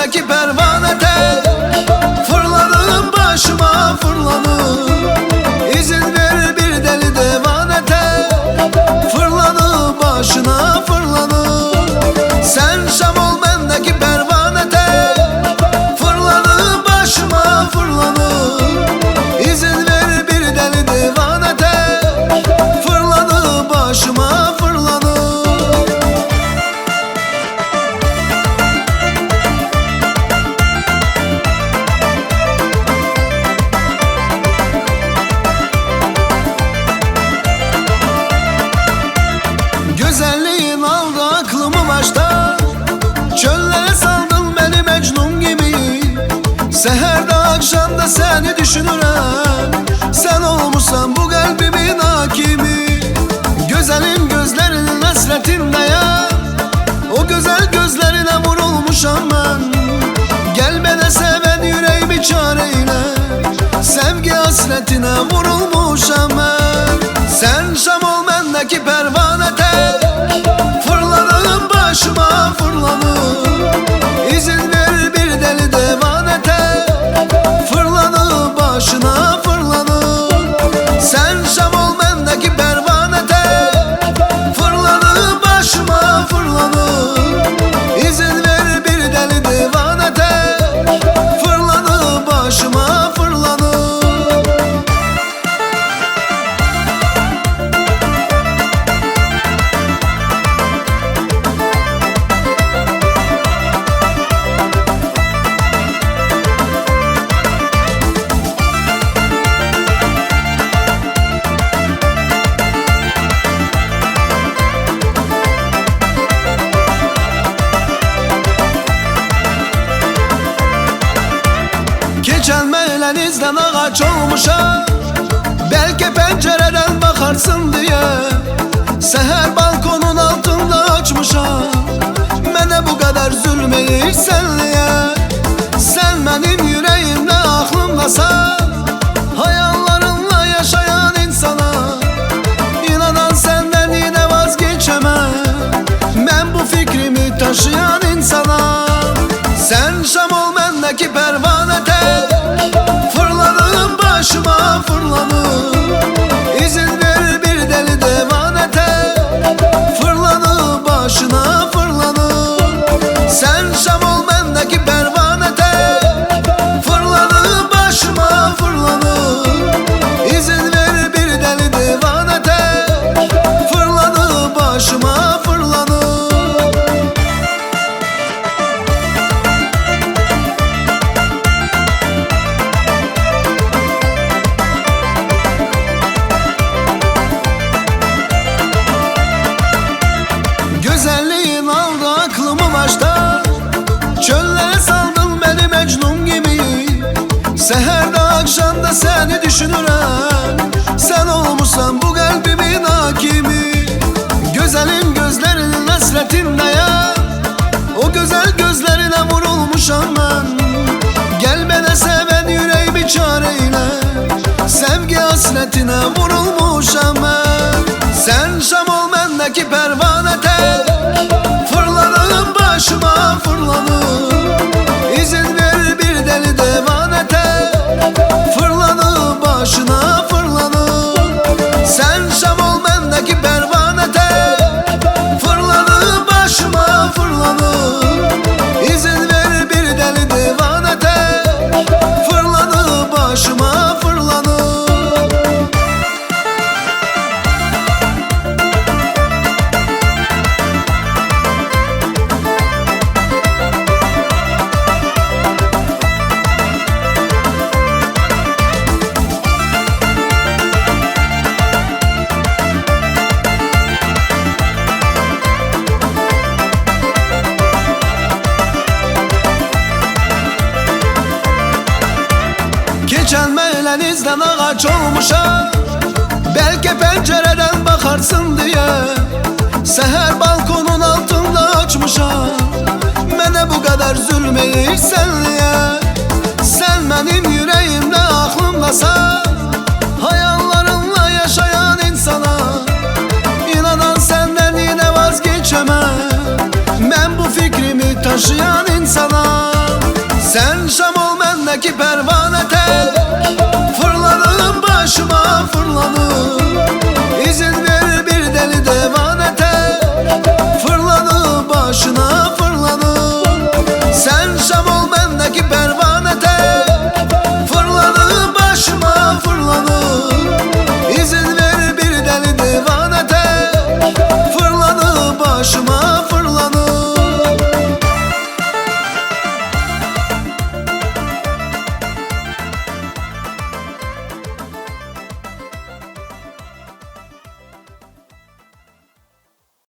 bendeki pervane tek, fırlanır başıma fırlanır. İzin ver bir deli devane tek, fırlanır başına fırlanır. Sen şam ol bendeki pervane tek, fırlanır başıma fırlanır. İzin ver bir deli devane tek, fırlanır başıma fırlanır. Güzelliğin aldı aklımı baştan, çöllere saldın beni Mecnun gibi. Seherde akşamda seni düşünürüm, sen olmuşsan bu kalbimin hakimi. Güzelim gözlerinin hasretindeyim, o güzel gözlerine vurulmuşam ben. Gel beni seven yüreğimi çareyle, sevgi hasretine vurulmuşam ben. Sen şam ol bendeki pervane tek, fırlanır başıma fırlanır. İzin ver bir deli devane tek, fırlanır başına fırlanır. Sen şam ol bendeki pervane tek, fırlanır başıma fırlanır. İzin ver bir deli devane tek, fırlanır başıma fırlanır. Geçelme elinizden ağaç olmuşam, belki pencereden bakarsın diye. Seher balkonun altında açmışam, bana bu kadar zulmeyi senliye. Sen benim yüreğimde aklımdasan, hayallarınla yaşayan insana. İnanan senden yine vazgeçemem, ben bu fikrimi taşıyan insana. Sen şam ol bendeki pervane tek, fırlanır başıma fırlanır. İzin ver bir deli devane tek, fırlanır başına fırlanır. Sen şam ol bendeki pervane tek, fırlanır başıma fırlanır. İzin ver bir deli devane tek, fırlanır başıma fırlanır. Güzelliğin aldı aklımı baştan, çöllere saldın beni Mecnun gibi. Seherde akşamda seni düşünürüm, sen olmuşsan bu kalbimin hakimi. Güzelim gözlerinin hasretindeyim, o güzel gözlerine vurulmuşam ben. Gel beni seven yüreğimi çareyle, sevgi hasretine vurulmuşam ben. Sen şam ol bendeki pervane tek, fırlanır başıma fırlanır. İzin ver bir deli devane tek, fırlanır başına fırlanır. Sen şam ol bendeki pervane tek, fırlanır başıma fırlanır. İzin ver bir deli devane tek, fırlanır başıma fırlanır. Geçelme elinizden ağaç olmuşam, belki pencereden bakarsın diye. Seher balkonun altında açmışam, bana bu kadar zulmeyi senliye. Sen benim yüreğimde aklımdasan, hayallarınla yaşayan insana. İnanan senden yine vazgeçemem, ben bu fikrimi taşıyan insana. bendeki pervane tek fırlanır başıma fırlanır. İzin ver bir deli devane tek fırlanır başına fırlanır. Sen şam ol bendeki pervane